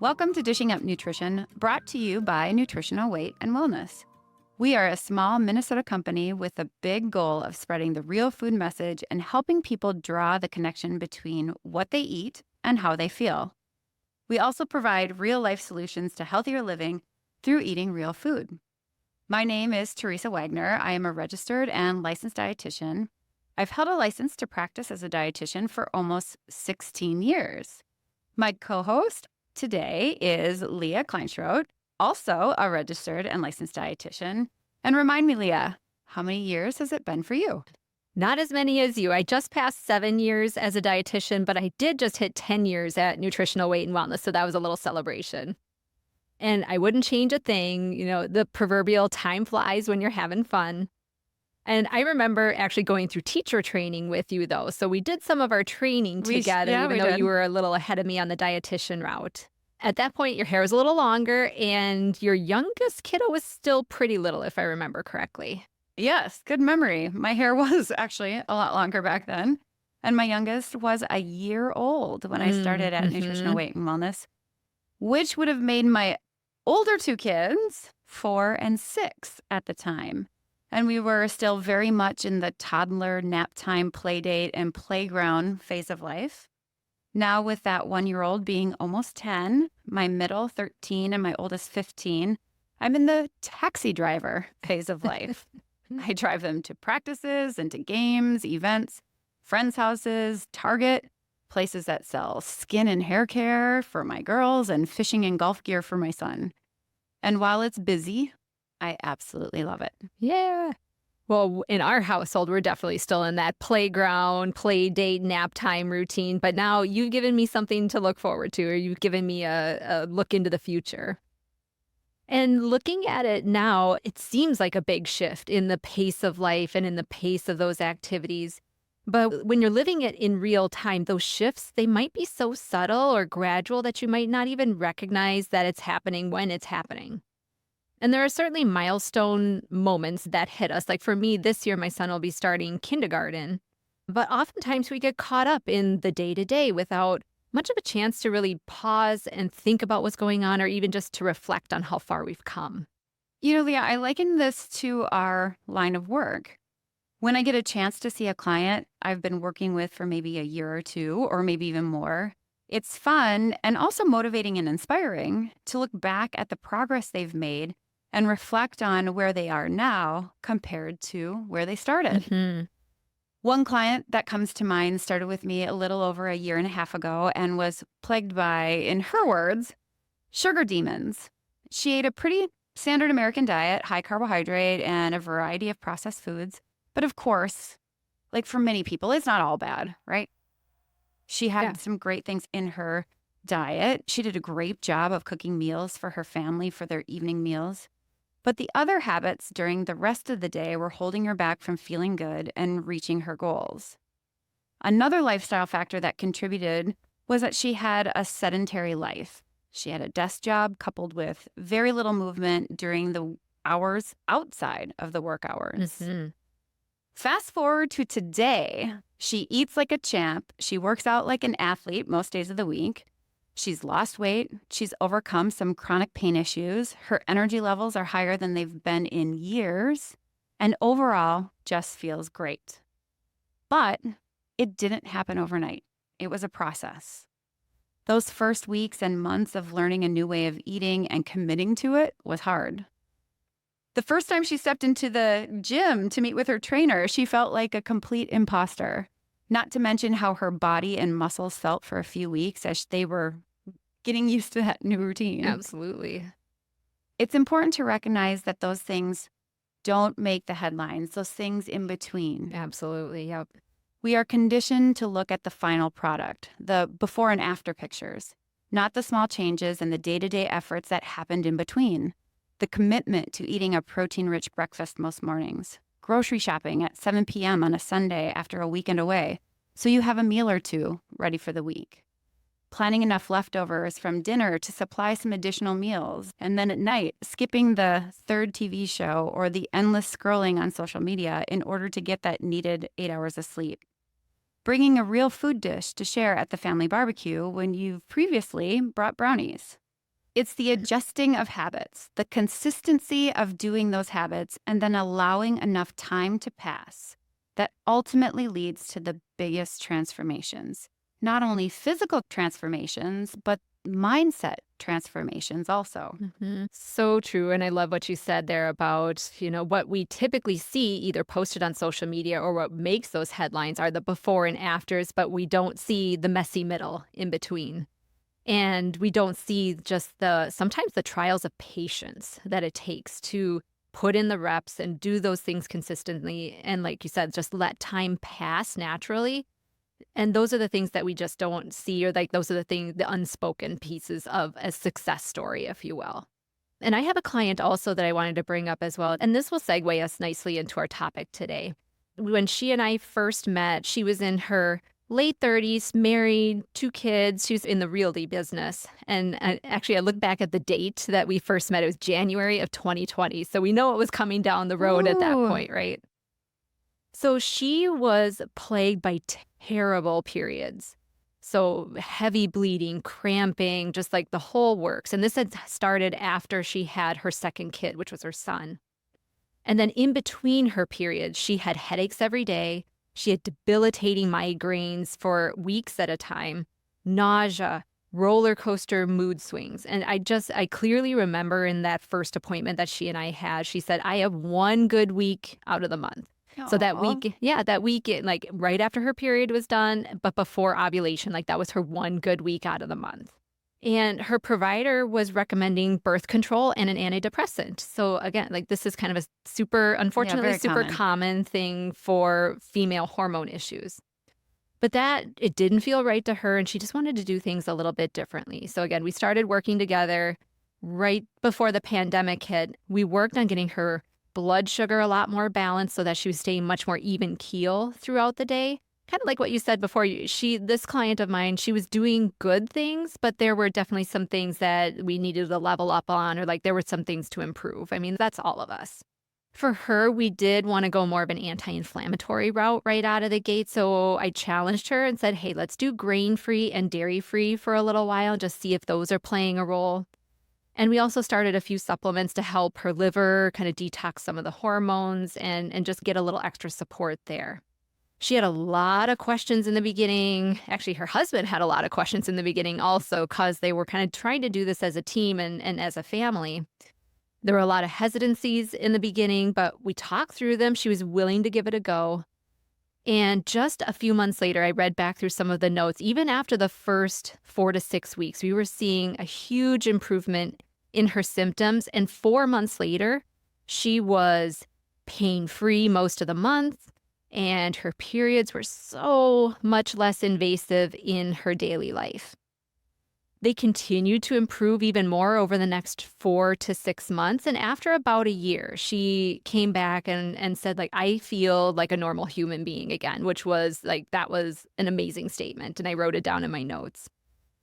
Welcome to Dishing Up Nutrition, brought to you by Nutritional Weight and Wellness. We are a small Minnesota company with a big goal of spreading the real food message and helping people draw the connection between what they eat and how they feel. We also provide real-life solutions to healthier living through eating real food. My name is Teresa Wagner. I am a registered and licensed dietitian. I've held a license to practice as a dietitian for almost 16 years. My co-host today is Leah Kleinschrodt, also a registered and licensed dietitian. And remind me, Leah, how many years has it been for you? Not as many as you. I just passed 7 years as a dietitian, but I did just hit 10 years at Nutritional Weight and Wellness, so that was a little celebration. And I wouldn't change a thing. You know, the proverbial time flies when you're having fun. And I remember actually going through teacher training with you, though. So we did some of our training together, even though you were a little ahead of me on the dietitian route. At that point, your hair was a little longer, and your youngest kiddo was still pretty little, if I remember correctly. Yes, good memory. My hair was actually a lot longer back then. And my youngest was a year old when I started at Nutritional Weight and Wellness, which would have made my older two kids 4 and 6 at the time. And we were still very much in the toddler, nap time, play date, and playground phase of life. Now with that 1-year-old being almost 10, my middle 13, and my oldest 15, I'm in the taxi driver phase of life. I drive them to practices and to games, events, friends' houses, Target, places that sell skin and hair care for my girls, and fishing and golf gear for my son. And while it's busy, I absolutely love it. Yeah. Well, in our household, we're definitely still in that playground, play date, nap time routine. But now you've given me something to look forward to, or you've given me a look into the future. And looking at it now, it seems like a big shift in the pace of life and in the pace of those activities. But when you're living it in real time, those shifts, they might be so subtle or gradual that you might not even recognize that it's happening when it's happening. And there are certainly milestone moments that hit us. Like for me, this year, my son will be starting kindergarten. But oftentimes we get caught up in the day-to-day without much of a chance to really pause and think about what's going on, or even just to reflect on how far we've come. You know, Leah, I liken this to our line of work. When I get a chance to see a client I've been working with for maybe a year or two, or maybe even more, it's fun and also motivating and inspiring to look back at the progress they've made and reflect on where they are now compared to where they started. One client that comes to mind started with me a little over a year and a half ago and was plagued by, in her words, sugar demons. She ate a pretty standard American diet, high carbohydrate, and a variety of processed foods. But of course, like for many people, it's not all bad, right? She had some great things in her diet. She did a great job of cooking meals for her family for their evening meals. But the other habits during the rest of the day were holding her back from feeling good and reaching her goals. Another lifestyle factor that contributed was that she had a sedentary life. She had a desk job coupled with very little movement during the hours outside of the work hours. Fast forward to today, she eats like a champ. She works out like an athlete most days of the week. She's lost weight. She's overcome some chronic pain issues. Her energy levels are higher than they've been in years. And overall, just feels great. But it didn't happen overnight. It was a process. Those first weeks and months of learning a new way of eating and committing to it was hard. The first time she stepped into the gym to meet with her trainer, she felt like a complete imposter. Not to mention how her body and muscles felt for a few weeks as they were getting used to that new routine. Absolutely. It's important to recognize that those things don't make the headlines, those things in between. Absolutely. Yep. We are conditioned to look at the final product, the before and after pictures, not the small changes and the day-to-day efforts that happened in between. The commitment to eating a protein-rich breakfast most mornings, grocery shopping at 7 p.m. on a Sunday after a weekend away, so you have a meal or two ready for the week. Planning enough leftovers from dinner to supply some additional meals, and then at night, skipping the third TV show or the endless scrolling on social media in order to get that needed 8 hours of sleep. Bringing a real food dish to share at the family barbecue when you've previously brought brownies. It's the adjusting of habits, the consistency of doing those habits, and then allowing enough time to pass that ultimately leads to the biggest transformations. Not only physical transformations, but mindset transformations also. So true. And I love what you said there about, what we typically see either posted on social media or what makes those headlines are the before and afters, but we don't see the messy middle in between. And we don't see just sometimes the trials of patience that it takes to put in the reps and do those things consistently. And like you said, just let time pass naturally. And those are the things that we just don't see, or like those are the unspoken pieces of a success story, if you will. And I have a client also that I wanted to bring up as well. And this will segue us nicely into our topic today. When she and I first met, she was in her late 30s, married, 2 kids. She was in the realty business. And actually, I look back at the date that we first met. It was January of 2020. So we know it was coming down the road at that Ooh. point, right? So she was plagued by terrible periods. So heavy bleeding, cramping, just like the whole works. And this had started after she had her second kid, which was her son. And then in between her periods, she had headaches every day. She had debilitating migraines for weeks at a time, nausea, roller coaster mood swings. And I clearly remember in that first appointment that she and I had, she said, I have one good week out of the month. So that Aw. week, yeah, like right after her period was done, but before ovulation, like that was her one good week out of the month. And her provider was recommending birth control and an antidepressant. So again, like this is kind of a Yeah, unfortunately, very super common. common thing for female hormone issues. But it didn't feel right to her, and she just wanted to do things a little bit differently. So again, we started working together right before the pandemic hit. We worked on getting her blood sugar a lot more balanced so that she was staying much more even keel throughout the day. Kind of like what you said before, this client of mine, she was doing good things, but there were definitely some things that we needed to level up on, or like there were some things to improve. I mean, that's all of us. For her, we did want to go more of an anti-inflammatory route right out of the gate. So I challenged her and said, hey, let's do grain-free and dairy-free for a little while and just see if those are playing a role. And we also started a few supplements to help her liver kind of detox some of the hormones and just get a little extra support there. She had a lot of questions in the beginning. Actually, her husband had a lot of questions in the beginning also, because they were kind of trying to do this as a team and as a family. There were a lot of hesitancies in the beginning, but we talked through them. She was willing to give it a go. And just a few months later, I read back through some of the notes. Even after the first 4 to 6 weeks, we were seeing a huge improvement in her symptoms. And 4 months later, she was pain-free most of the month, and her periods were so much less invasive in her daily life. They continued to improve even more over the next 4 to 6 months. And after about a year, she came back and said, like, I feel like a normal human being again, which was like, that was an amazing statement. And I wrote it down in my notes.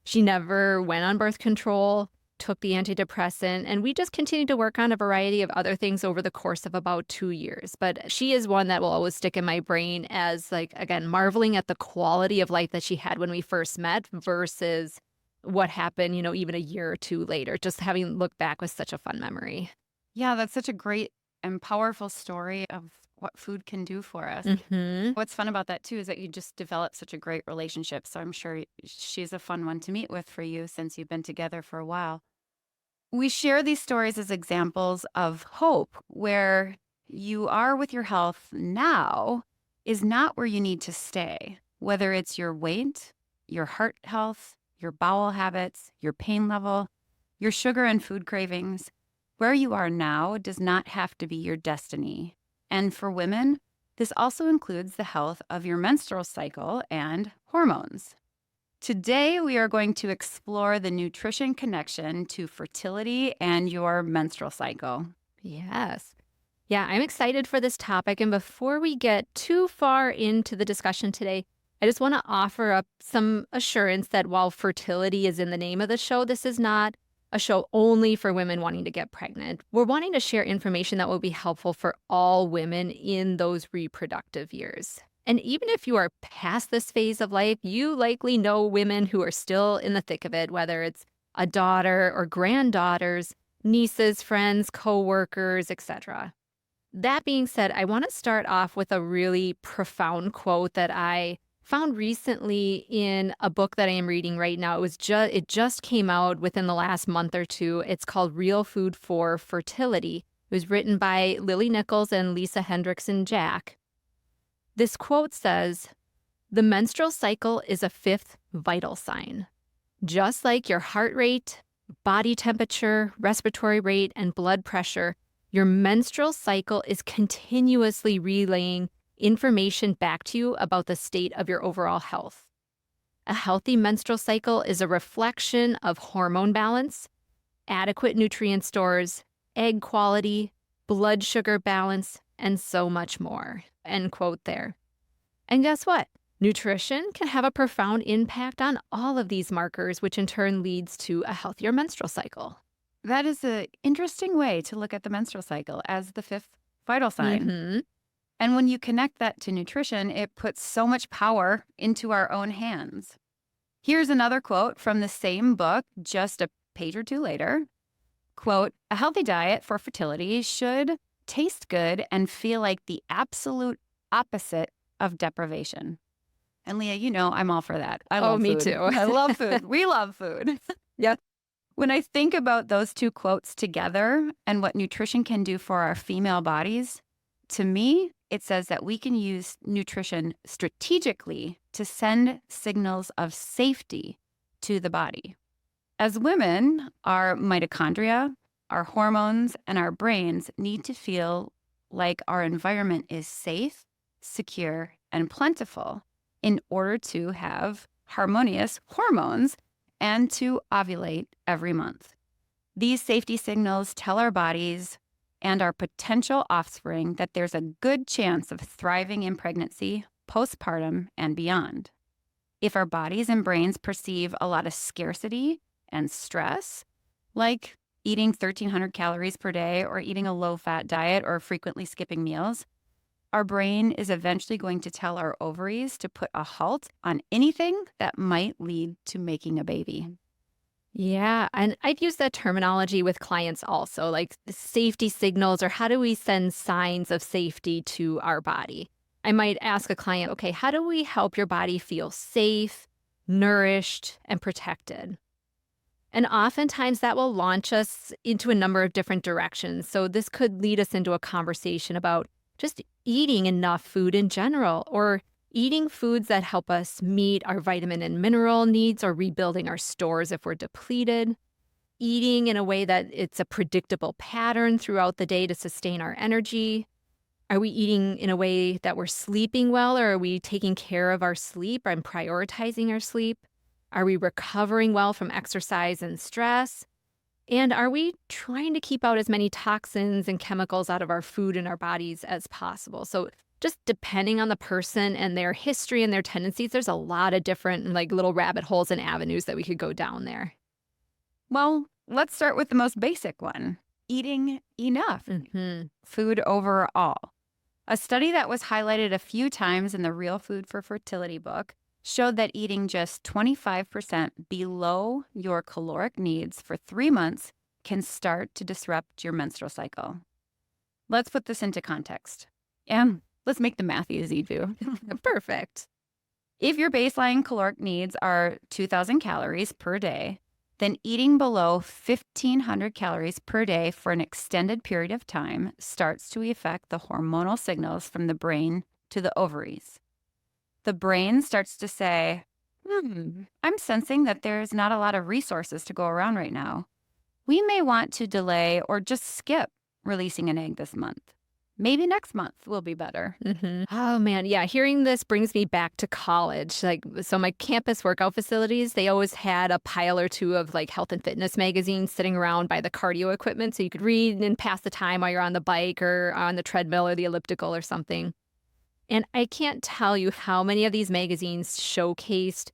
She never went on birth control, took the antidepressant, and we just continued to work on a variety of other things over the course of about 2 years. But she is one that will always stick in my brain as, like, again, marveling at the quality of life that she had when we first met versus what happened, even a year or 2 later. Just having looked back was such a fun memory. Yeah, that's such a great and powerful story of what food can do for us. Mm-hmm. What's fun about that too is that you just develop such a great relationship. So I'm sure she's a fun one to meet with for you since you've been together for a while. We share these stories as examples of hope, where you are with your health now is not where you need to stay, whether it's your weight, your heart health, your bowel habits, your pain level, your sugar and food cravings. Where you are now does not have to be your destiny. And for women, this also includes the health of your menstrual cycle and hormones. Today, we are going to explore the nutrition connection to fertility and your menstrual cycle. Yes. Yeah, I'm excited for this topic. And before we get too far into the discussion today, I just want to offer up some assurance that while fertility is in the name of the show, this is not a show only for women wanting to get pregnant. We're wanting to share information that will be helpful for all women in those reproductive years. And even if you are past this phase of life, you likely know women who are still in the thick of it, whether it's a daughter or granddaughters, nieces, friends, coworkers, etc. That being said, I want to start off with a really profound quote that I found recently in a book that I am reading right now. It just came out within the last month or two. It's called Real Food for Fertility. It was written by Lily Nichols and Lisa Hendrickson Jack. This quote says, "The menstrual cycle is a fifth vital sign. Just like your heart rate, body temperature, respiratory rate, and blood pressure, your menstrual cycle is continuously relaying information back to you about the state of your overall health. A healthy menstrual cycle is a reflection of hormone balance, adequate nutrient stores, egg quality, blood sugar balance, and so much more." End quote there. And guess what? Nutrition can have a profound impact on all of these markers, which in turn leads to a healthier menstrual cycle. That is an interesting way to look at the menstrual cycle as the fifth vital sign. Mm-hmm. And when you connect that to nutrition, it puts so much power into our own hands. Here's another quote from the same book, just a page or two later. Quote, "A healthy diet for fertility should taste good and feel like the absolute opposite of deprivation." And Leah, you know I'm all for that. I love me food. too. I love food. We love food. Yep. When I think about those two quotes together and what nutrition can do for our female bodies, to me, it says that we can use nutrition strategically to send signals of safety to the body. As women, our mitochondria, our hormones, and our brains need to feel like our environment is safe, secure, and plentiful in order to have harmonious hormones and to ovulate every month. These safety signals tell our bodies and our potential offspring that there's a good chance of thriving in pregnancy, postpartum, and beyond. If our bodies and brains perceive a lot of scarcity and stress, like eating 1,300 calories per day or eating a low-fat diet or frequently skipping meals, our brain is eventually going to tell our ovaries to put a halt on anything that might lead to making a baby. Yeah, and I've used that terminology with clients also, like the safety signals, or how do we send signs of safety to our body? I might ask a client, okay, how do we help your body feel safe, nourished, and protected? And oftentimes that will launch us into a number of different directions. So this could lead us into a conversation about just eating enough food in general, or eating foods that help us meet our vitamin and mineral needs, or rebuilding our stores if we're depleted. Eating in a way that it's a predictable pattern throughout the day to sustain our energy. Are we eating in a way that we're sleeping well, or are we taking care of our sleep and prioritizing our sleep? Are we recovering well from exercise and stress? And are we trying to keep out as many toxins and chemicals out of our food and our bodies as possible? So just depending on the person and their history and their tendencies, there's a lot of different like little rabbit holes and avenues that we could go down there. Well, let's start with the most basic one, eating enough food overall. A study that was highlighted a few times in the Real Food for Fertility book showed that eating just 25% below your caloric needs for 3 months can start to disrupt your menstrual cycle. Let's put this into context. And let's make the math easy too. Perfect. If your baseline caloric needs are 2,000 calories per day, then eating below 1,500 calories per day for an extended period of time starts to affect the hormonal signals from the brain to the ovaries. The brain starts to say, I'm sensing that there's not a lot of resources to go around right now. We may want to delay or just skip releasing an egg this month. Maybe next month will be better. Oh man, yeah. Hearing this brings me back to college. So my campus workout facilities, they always had a pile or two of like health and fitness magazines sitting around by the cardio equipment, so you could read and pass the time while you're on the bike or on the treadmill or the elliptical or something. And I can't tell you how many of these magazines showcased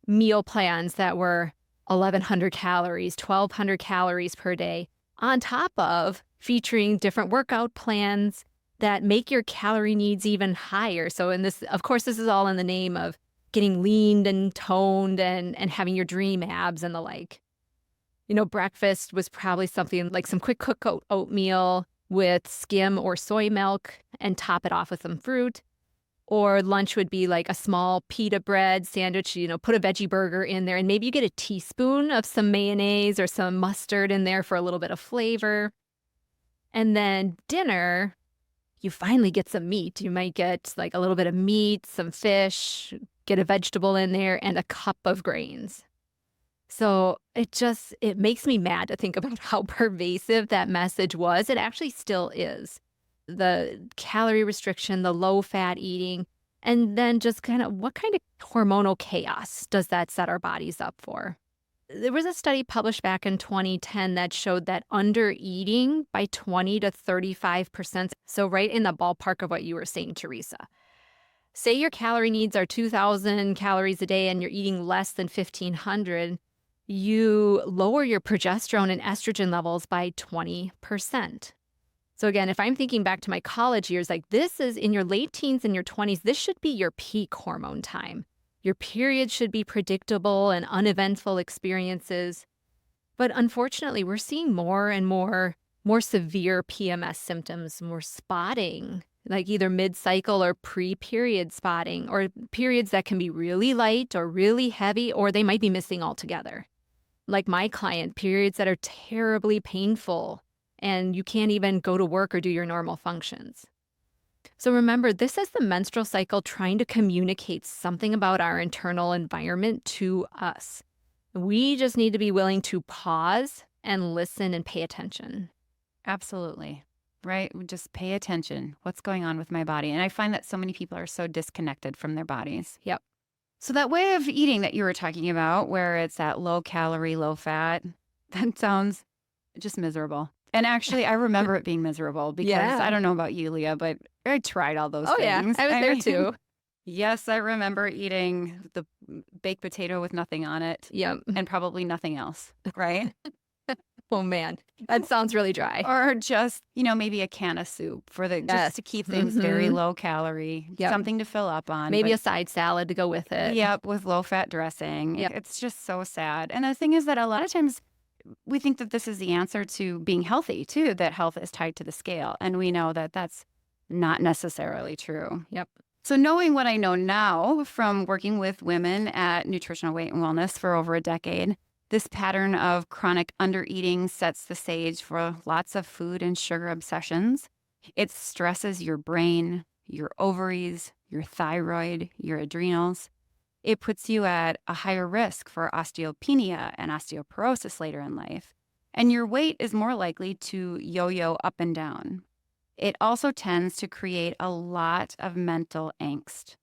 meal plans that were 1,100 calories, 1,200 calories per day, on top of featuring different workout plans that make your calorie needs even higher. So of course, this is all in the name of getting leaned and toned and having your dream abs and the like. Breakfast was probably something like some quick cook oatmeal with skim or soy milk and top it off with some fruit. Or lunch would be like a small pita bread sandwich, put a veggie burger in there, and maybe you get a teaspoon of some mayonnaise or some mustard in there for a little bit of flavor. And then dinner, you finally get some meat. You might get like a little bit of meat, some fish, get a vegetable in there, and a cup of grains. So it makes me mad to think about how pervasive that message was. It actually still is. The calorie restriction, the low fat eating, and then just kind of what kind of hormonal chaos does that set our bodies up for? There was a study published back in 2010 that showed that under eating by 20 to 35%. So right in the ballpark of what you were saying, Teresa. Say your calorie needs are 2,000 calories a day and you're eating less than 1,500, you lower your progesterone and estrogen levels by 20%. So again, if I'm thinking back to my college years, like this is in your late teens and your 20s, this should be your peak hormone time. Your period should be predictable and uneventful experiences. But unfortunately, we're seeing more and more severe PMS symptoms, more spotting, like either mid-cycle or pre-period spotting, or periods that can be really light or really heavy, or they might be missing altogether. Like my client, periods that are terribly painful, and you can't even go to work or do your normal functions. So remember, this is the menstrual cycle trying to communicate something about our internal environment to us. We just need to be willing to pause and listen and pay attention. Absolutely. Right? Just pay attention. What's going on with my body? And I find that so many people are so disconnected from their bodies. Yep. So that way of eating that you were talking about, where it's that low calorie, low fat, that sounds just miserable. And actually, I remember it being miserable because Yeah. I don't know about you, Leah, but I tried all those Oh, yeah. things. I was there too. Yes, I remember eating the baked potato with nothing on it Yep. and probably nothing else, right? Oh, man. That sounds really dry. Or just, maybe a can of soup for Yes. just to keep things very low calorie, Yep. something to fill up on. Maybe but- a side salad to go with it. Yep, with low fat dressing. Yep. It's just so sad. And the thing is that a lot of times we think that this is the answer to being healthy too, that health is tied to the scale. And we know that that's not necessarily true. Yep. So knowing what I know now from working with women at Nutritional Weight and Wellness for over a decade, this pattern of chronic undereating sets the stage for lots of food and sugar obsessions. It stresses your brain, your ovaries, your thyroid, your adrenals. It puts you at a higher risk for osteopenia and osteoporosis later in life. And your weight is more likely to yo-yo up and down. It also tends to create a lot of mental angst.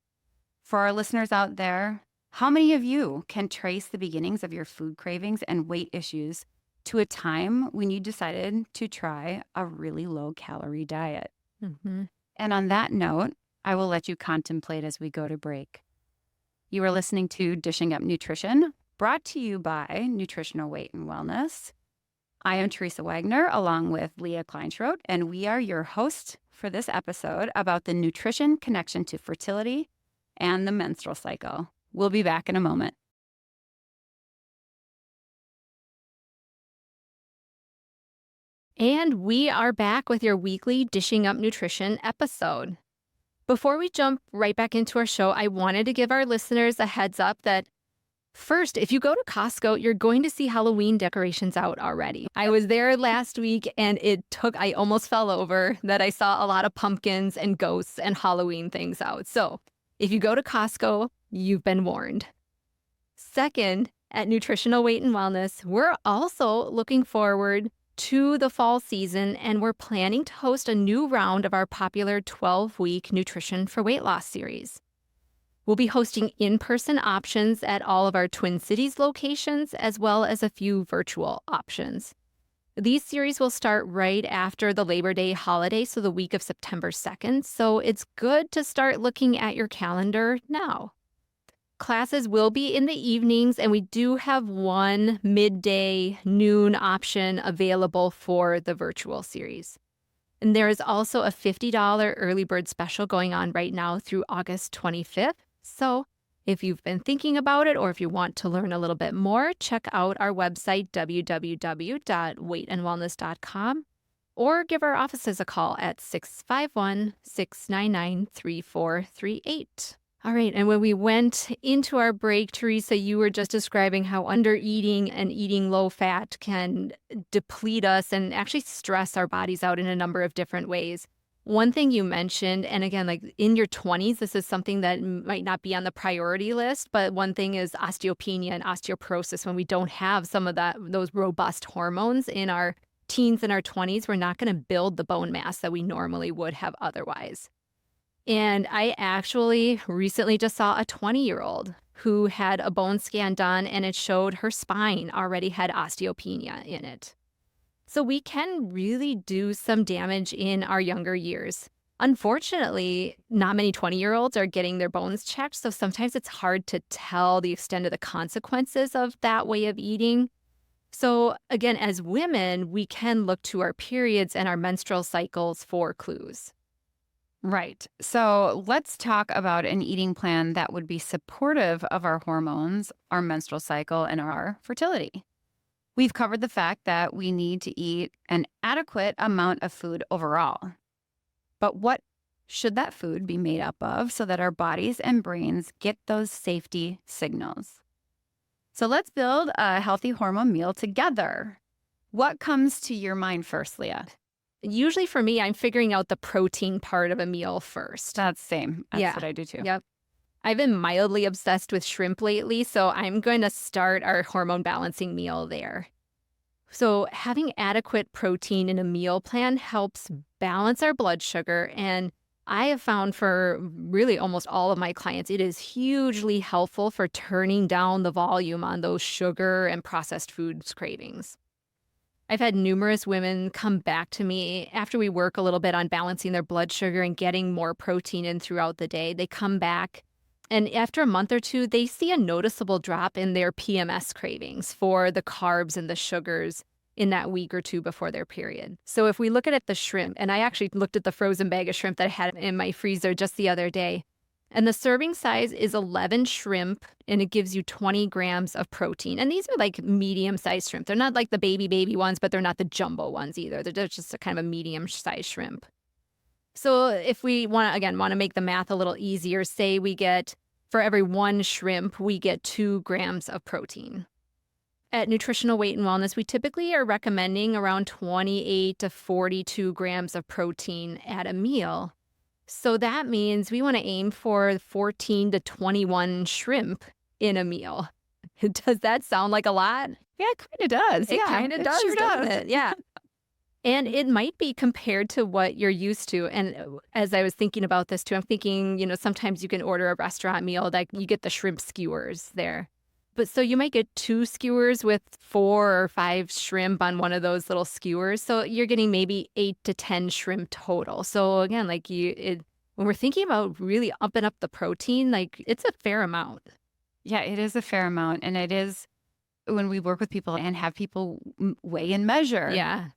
For our listeners out there, how many of you can trace the beginnings of your food cravings and weight issues to a time when you decided to try a really low-calorie diet? Mm-hmm. And on that note, I will let you contemplate as we go to break. You are listening to Dishing Up Nutrition, brought to you by Nutritional Weight and Wellness. I am Teresa Wagner, along with Leah Kleinschrodt, and we are your hosts for this episode about the nutrition connection to fertility and the menstrual cycle. We'll be back in a moment. And we are back with your weekly Dishing Up Nutrition episode. Before we jump right back into our show, I wanted to give our listeners a heads up that first, if you go to Costco, you're going to see Halloween decorations out already. I was there last week and I almost fell over that I saw a lot of pumpkins and ghosts and Halloween things out. So if you go to Costco, you've been warned. Second, at Nutritional Weight and Wellness, we're also looking forward to the fall season, and we're planning to host a new round of our popular 12-week Nutrition for Weight Loss series. We'll be hosting in-person options at all of our Twin Cities locations, as well as a few virtual options. These series will start right after the Labor Day holiday, so the week of September 2nd, so it's good to start looking at your calendar now. Classes will be in the evenings, and we do have one midday noon option available for the virtual series. And there is also a $50 early bird special going on right now through August 25th. So If you've been thinking about it or if you want to learn a little bit more, check out our website, www.weightandwellness.com, or give our offices a call at 651-699-3438. All right. And when we went into our break, Teresa, you were just describing how under eating and eating low fat can deplete us and actually stress our bodies out in a number of different ways. One thing you mentioned, and again, like in your 20s, this is something that might not be on the priority list, but one thing is osteopenia and osteoporosis. When we don't have some of those robust hormones in our teens and our 20s, we're not going to build the bone mass that we normally would have otherwise. And I actually recently just saw a 20-year-old who had a bone scan done, and it showed her spine already had osteopenia in it. So we can really do some damage in our younger years. Unfortunately, not many 20-year-olds are getting their bones checked, so sometimes it's hard to tell the extent of the consequences of that way of eating. So again, as women, we can look to our periods and our menstrual cycles for clues. Right. So let's talk about an eating plan that would be supportive of our hormones, our menstrual cycle, and our fertility. We've covered the fact that we need to eat an adequate amount of food overall. But what should that food be made up of so that our bodies and brains get those safety signals? So let's build a healthy hormone meal together. What comes to your mind first, Leah? Usually for me, I'm figuring out the protein part of a meal first. That's same. That's Yeah. what I do too. Yep. I've been mildly obsessed with shrimp lately, so I'm going to start our hormone balancing meal there. So having adequate protein in a meal plan helps balance our blood sugar. And I have found for really almost all of my clients, it is hugely helpful for turning down the volume on those sugar and processed foods cravings. I've had numerous women come back to me after we work a little bit on balancing their blood sugar and getting more protein in throughout the day. They come back, and after a month or two, they see a noticeable drop in their PMS cravings for the carbs and the sugars in that week or two before their period. So if we look at it, the shrimp, and I actually looked at the frozen bag of shrimp that I had in my freezer just the other day, and the serving size is 11 shrimp, and it gives you 20 grams of protein. And these are like medium-sized shrimp. They're not like the baby ones, but they're not the jumbo ones either. They're just a kind of a medium-sized shrimp. So if we want to make the math a little easier, say we get, for every one shrimp, we get 2 grams of protein. At Nutritional Weight and Wellness, we typically are recommending around 28 to 42 grams of protein at a meal. So that means we want to aim for 14 to 21 shrimp in a meal. Does that sound like a lot? Yeah, it kind of does. It kind of does, sure doesn't does. it? Yeah. And it might be compared to what you're used to. And as I was thinking about this too, I'm thinking, sometimes you can order a restaurant meal that you get the shrimp skewers there. But so you might get 2 skewers with 4 or 5 shrimp on one of those little skewers. So you're getting maybe 8 to 10 shrimp total. So again, when we're thinking about really upping up the protein, it's a fair amount. Yeah, it is a fair amount. And it is when we work with people and have people weigh and measure. Yeah.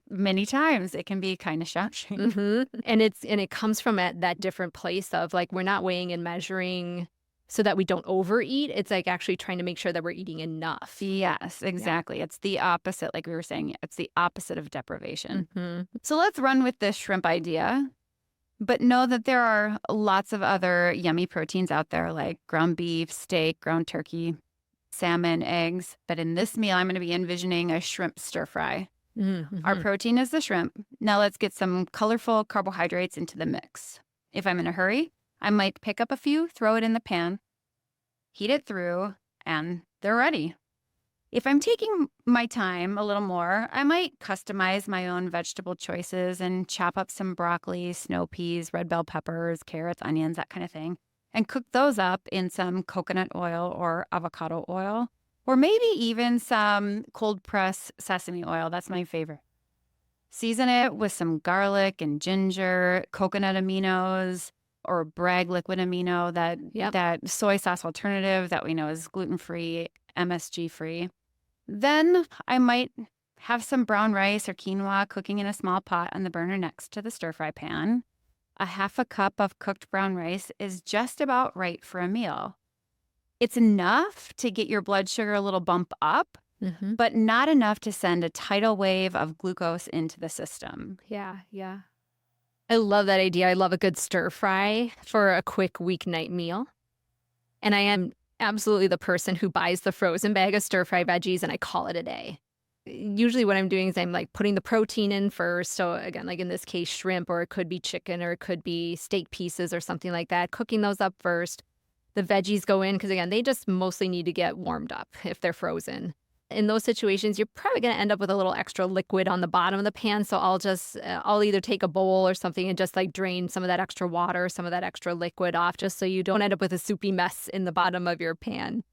Many times it can be kind of shocking. Mm-hmm. And it comes from that different place of we're not weighing and measuring so that we don't overeat. It's actually trying to make sure that we're eating enough. Yes, exactly. Yeah. It's the opposite, like we were saying, it's the opposite of deprivation. Mm-hmm. So let's run with this shrimp idea, but know that there are lots of other yummy proteins out there like ground beef, steak, ground turkey, salmon, eggs. But in this meal, I'm going to be envisioning a shrimp stir fry. Mm-hmm. Our protein is the shrimp. Now let's get some colorful carbohydrates into the mix. If I'm in a hurry, I might pick up a few, throw it in the pan, heat it through, and they're ready. If I'm taking my time a little more, I might customize my own vegetable choices and chop up some broccoli, snow peas, red bell peppers, carrots, onions, that kind of thing, and cook those up in some coconut oil or avocado oil, or maybe even some cold press sesame oil. That's my favorite. Season it with some garlic and ginger, coconut aminos, or Bragg liquid amino, that soy sauce alternative that we know is gluten-free, MSG-free. Then I might have some brown rice or quinoa cooking in a small pot on the burner next to the stir-fry pan. A half a cup of cooked brown rice is just about right for a meal. It's enough to get your blood sugar a little bump up, Hmm. but not enough to send a tidal wave of glucose into the system. Yeah, yeah. I love that idea. I love a good stir fry for a quick weeknight meal. And I am absolutely the person who buys the frozen bag of stir fry veggies and I call it a day. Usually what I'm doing is I'm like putting the protein in first. So again, like in this case, shrimp, or it could be chicken, or it could be steak pieces or something like that. Cooking those up first. The veggies go in because again, they just mostly need to get warmed up if they're frozen. In those situations, you're probably going to end up with a little extra liquid on the bottom of the pan. So I'll either take a bowl or something and just like drain some of that extra water, some of that extra liquid off, just so you don't end up with a soupy mess in the bottom of your pan.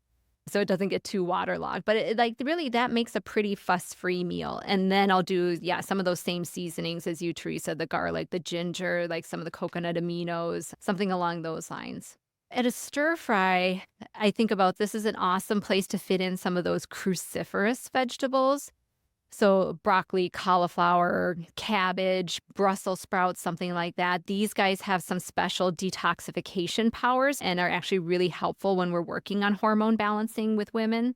So it doesn't get too waterlogged. But like really, that makes a pretty fuss-free meal. And then I'll do, yeah, some of those same seasonings as you, Teresa, the garlic, the ginger, like some of the coconut aminos, something along those lines. At a stir fry, I think about this is an awesome place to fit in some of those cruciferous vegetables. So broccoli, cauliflower, cabbage, Brussels sprouts, something like that. These guys have some special detoxification powers and are actually really helpful when we're working on hormone balancing with women.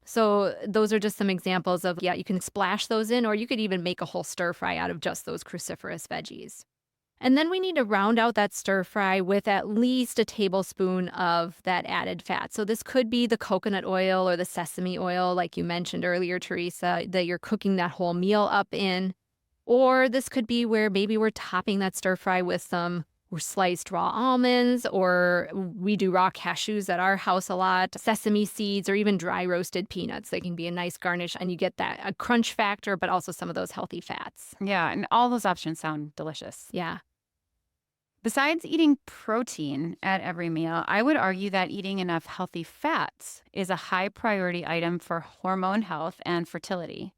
So those are just some examples of, yeah, you can splash those in, or you could even make a whole stir fry out of just those cruciferous veggies. And then we need to round out that stir fry with at least a tablespoon of that added fat. So this could be the coconut oil or the sesame oil, like you mentioned earlier, Teresa, that you're cooking that whole meal up in. Or this could be where maybe we're topping that stir fry with some sliced raw almonds, or we do raw cashews at our house a lot, sesame seeds, or even dry roasted peanuts. They can be a nice garnish, and you get that a crunch factor, but also some of those healthy fats. Yeah, and all those options sound delicious. Yeah. Besides eating protein at every meal, I would argue that eating enough healthy fats is a high priority item for hormone health and fertility.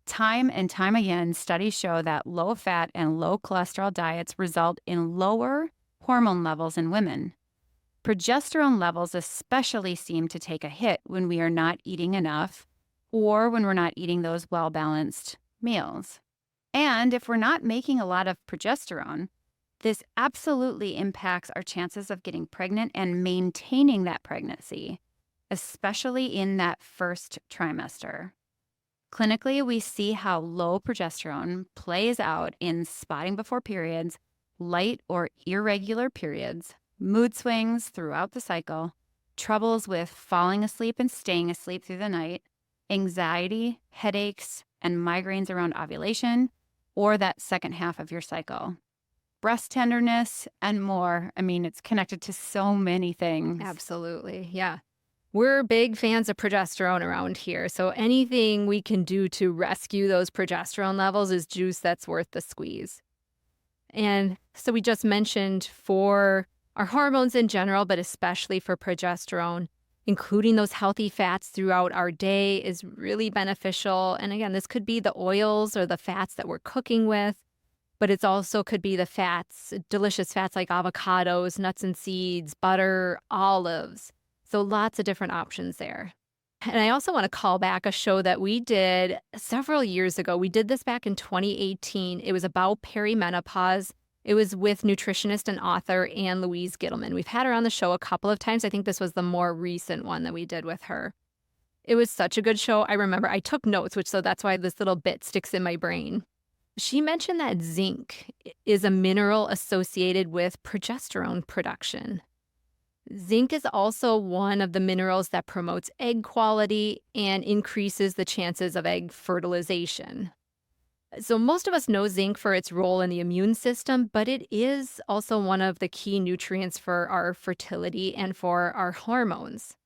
Time and time again, studies show that low fat and low cholesterol diets result in lower hormone levels in women. Progesterone levels especially seem to take a hit when we are not eating enough or when we're not eating those well balanced meals. And if we're not making a lot of progesterone, this absolutely impacts our chances of getting pregnant and maintaining that pregnancy, especially in that first trimester. Clinically, we see how low progesterone plays out in spotting before periods, light or irregular periods, mood swings throughout the cycle, troubles with falling asleep and staying asleep through the night, anxiety, headaches, and migraines around ovulation, or that second half of your cycle. Breast tenderness, and more. I mean, it's connected to so many things. Absolutely. Yeah. We're big fans of progesterone around here. So anything we can do to rescue those progesterone levels is juice that's worth the squeeze. And so we just mentioned for our hormones in general, but especially for progesterone, including those healthy fats throughout our day is really beneficial. And again, this could be the oils or the fats that we're cooking with, but it's also could be the fats, delicious fats like avocados, nuts and seeds, butter, olives. So lots of different options there. And I also want to call back a show that we did several years ago. We did this back in 2018. It was about perimenopause. It was with nutritionist and author Anne Louise Gittleman. We've had her on the show a couple of times. I think this was the more recent one that we did with her. It was such a good show. I remember I took notes, so that's why this little bit sticks in my brain. She mentioned that zinc is a mineral associated with progesterone production. Zinc is also one of the minerals that promotes egg quality and increases the chances of egg fertilization. So most of us know zinc for its role in the immune system, but it is also one of the key nutrients for our fertility and for our hormones.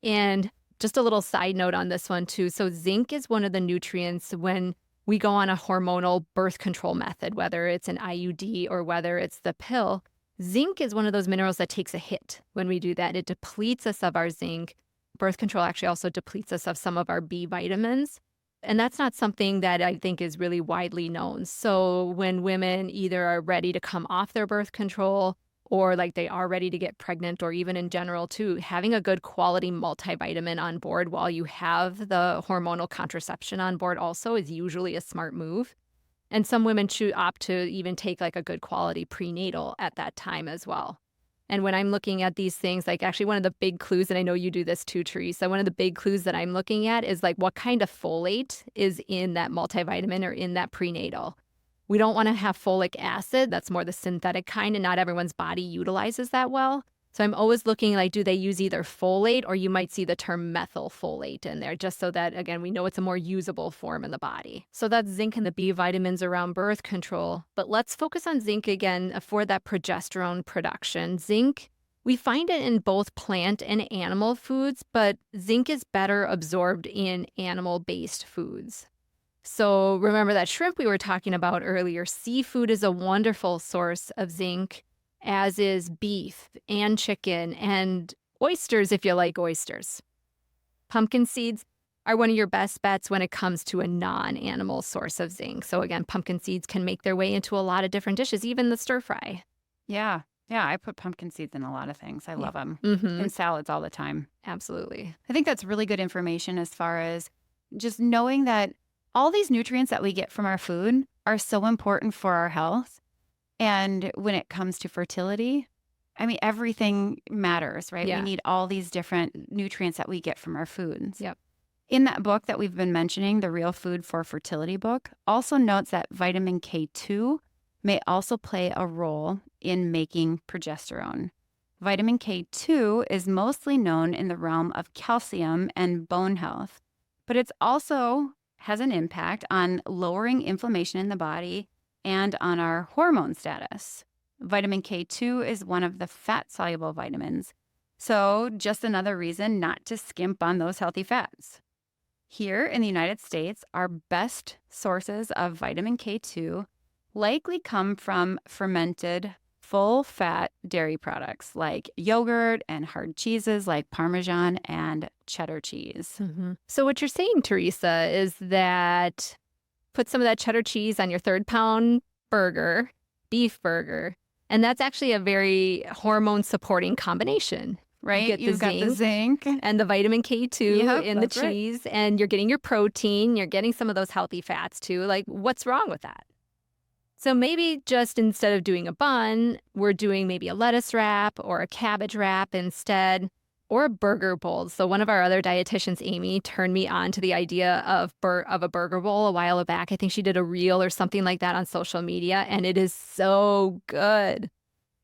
And just a little side note on this one too. So zinc is one of the nutrients when we go on a hormonal birth control method, whether it's an IUD or whether it's the pill. Zinc is one of those minerals that takes a hit when we do that. It depletes us of our zinc. Birth control actually also depletes us of some of our B vitamins. And that's not something that I think is really widely known. So when women either are ready to come off their birth control or like they are ready to get pregnant, or even in general too, having a good quality multivitamin on board while you have the hormonal contraception on board also is usually a smart move. And some women opt to even take like a good quality prenatal at that time as well. And when I'm looking at these things, like actually one of the big clues, and I know you do this too, Teresa, one of the big clues that I'm looking at is like what kind of folate is in that multivitamin or in that prenatal. We don't want to have folic acid. That's more the synthetic kind, and not everyone's body utilizes that well. So I'm always looking like, do they use either folate, or you might see the term methylfolate in there, just so that, again, we know it's a more usable form in the body. So that's zinc and the B vitamins around birth control. But let's focus on zinc again for that progesterone production. Zinc, we find it in both plant and animal foods, but zinc is better absorbed in animal-based foods. So remember that shrimp we were talking about earlier. Seafood is a wonderful source of zinc, as is beef and chicken and oysters if you like oysters. Pumpkin seeds are one of your best bets when it comes to a non-animal source of zinc. So again, pumpkin seeds can make their way into a lot of different dishes, even the stir fry. Yeah. Yeah, I put pumpkin seeds in a lot of things. I love them. Mm-hmm. In salads all the time. Absolutely. I think that's really good information as far as just knowing that all these nutrients that we get from our food are so important for our health. And when it comes to fertility, I mean, everything matters, right? Yeah. We need all these different nutrients that we get from our foods. Yep. In that book that we've been mentioning, the Real Food for Fertility book, also notes that vitamin K2 may also play a role in making progesterone. Vitamin K2 is mostly known in the realm of calcium and bone health, but it's also has an impact on lowering inflammation in the body and on our hormone status. Vitamin K2 is one of the fat-soluble vitamins, so just another reason not to skimp on those healthy fats. Here in the United States, our best sources of vitamin K2 likely come from fermented, full-fat dairy products like yogurt and hard cheeses like Parmesan and cheddar cheese. Mm-hmm. So what you're saying, Teresa, is that put some of that cheddar cheese on your 3rd-pound burger, beef burger, and that's actually a very hormone-supporting combination. Right? You've got the zinc and the vitamin K2 in the that's right. cheese, and you're getting your protein, you're getting some of those healthy fats too. Like, what's wrong with that? So maybe just instead of doing a bun, we're doing maybe a lettuce wrap or a cabbage wrap instead, or a burger bowl. So one of our other dietitians, Amy, turned me on to the idea of a burger bowl a while back. I think she did a reel or something like that on social media, and it is so good.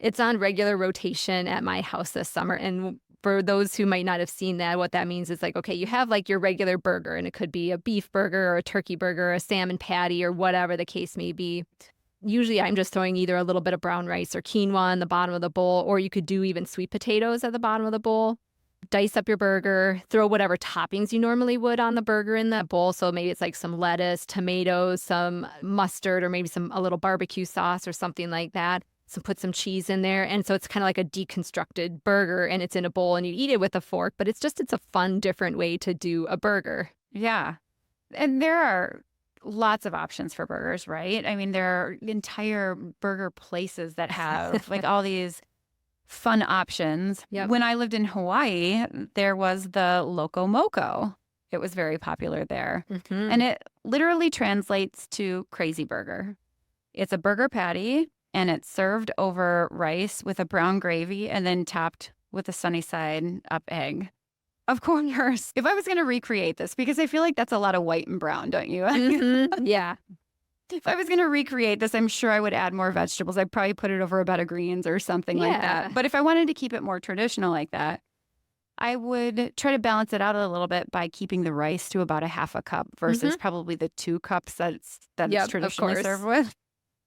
It's on regular rotation at my house this summer. And for those who might not have seen that, what that means is like, okay, you have like your regular burger, and it could be a beef burger or a turkey burger or a salmon patty or whatever the case may be. Usually I'm just throwing either a little bit of brown rice or quinoa in the bottom of the bowl, or you could do even sweet potatoes at the bottom of the bowl. Dice up your burger, throw whatever toppings you normally would on the burger in that bowl. So maybe it's like some lettuce, tomatoes, some mustard, or maybe a little barbecue sauce or something like that. So put some cheese in there. And so it's kind of like a deconstructed burger, and it's in a bowl and you eat it with a fork, but it's a fun, different way to do a burger. Yeah. And there are lots of options for burgers, right? I mean, there are entire burger places that have like all these fun options. Yep. When I lived in Hawaii, there was the Loco Moco. It was very popular there. Mm-hmm. And it literally translates to crazy burger. It's a burger patty, and it's served over rice with a brown gravy and then topped with a sunny side up egg. Of course, if I was going to recreate this, because I feel like that's a lot of white and brown, don't you? Mm-hmm. Yeah. If I was going to recreate this, I'm sure I would add more vegetables. I'd probably put it over a bed of greens or something like that. But if I wanted to keep it more traditional like that, I would try to balance it out a little bit by keeping the rice to about a half a cup versus probably the 2 cups that's traditionally served with.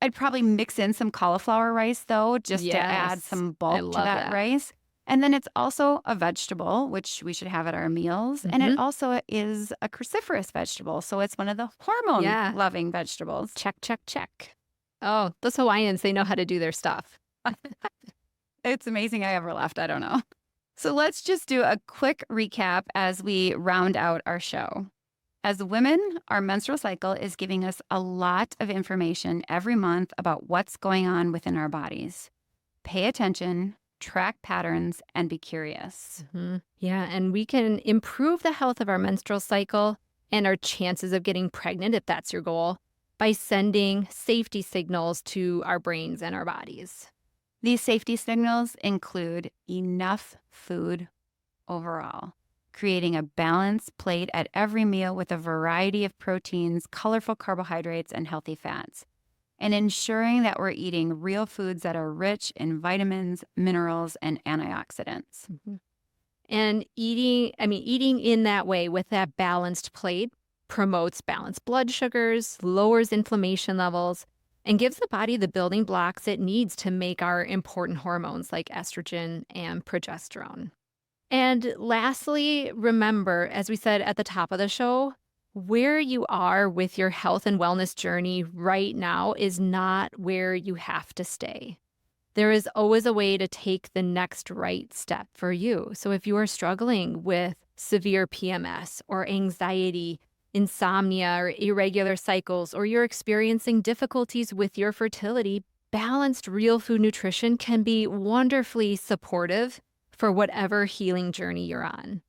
I'd probably mix in some cauliflower rice, though, just to add some bulk to that rice. And then it's also a vegetable, which we should have at our meals. And it also is a cruciferous vegetable. So it's one of the hormone-loving vegetables. Check, check, check. Oh, those Hawaiians, they know how to do their stuff. It's amazing I ever left. I don't know. So let's just do a quick recap as we round out our show. As women, our menstrual cycle is giving us a lot of information every month about what's going on within our bodies. Pay attention, track patterns, and be curious. Mm-hmm. Yeah, and we can improve the health of our menstrual cycle and our chances of getting pregnant, if that's your goal, by sending safety signals to our brains and our bodies. These safety signals include enough food overall, creating a balanced plate at every meal with a variety of proteins, colorful carbohydrates, and healthy fats, and ensuring that we're eating real foods that are rich in vitamins, minerals, and antioxidants. Mhm. And eating in that way with that balanced plate promotes balanced blood sugars, lowers inflammation levels, and gives the body the building blocks it needs to make our important hormones like estrogen and progesterone. And lastly, remember, as we said at the top of the show, where you are with your health and wellness journey right now is not where you have to stay. There is always a way to take the next right step for you. So if you are struggling with severe PMS or anxiety, insomnia, or irregular cycles, or you're experiencing difficulties with your fertility, balanced real food nutrition can be wonderfully supportive for whatever healing journey you're on.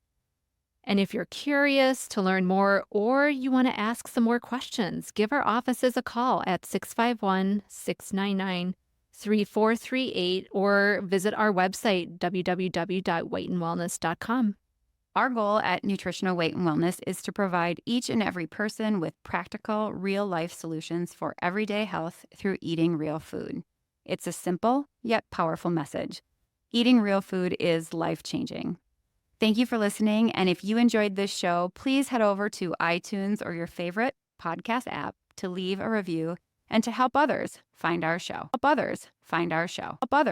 And if you're curious to learn more or you want to ask some more questions, give our offices a call at 651-699-3438 or visit our website, www.weightandwellness.com. Our goal at Nutritional Weight and Wellness is to provide each and every person with practical, real life solutions for everyday health through eating real food. It's a simple yet powerful message. Eating real food is life changing. Thank you for listening. And if you enjoyed this show, please head over to iTunes or your favorite podcast app to leave a review and to help others find our show. Help others find our show. Help others.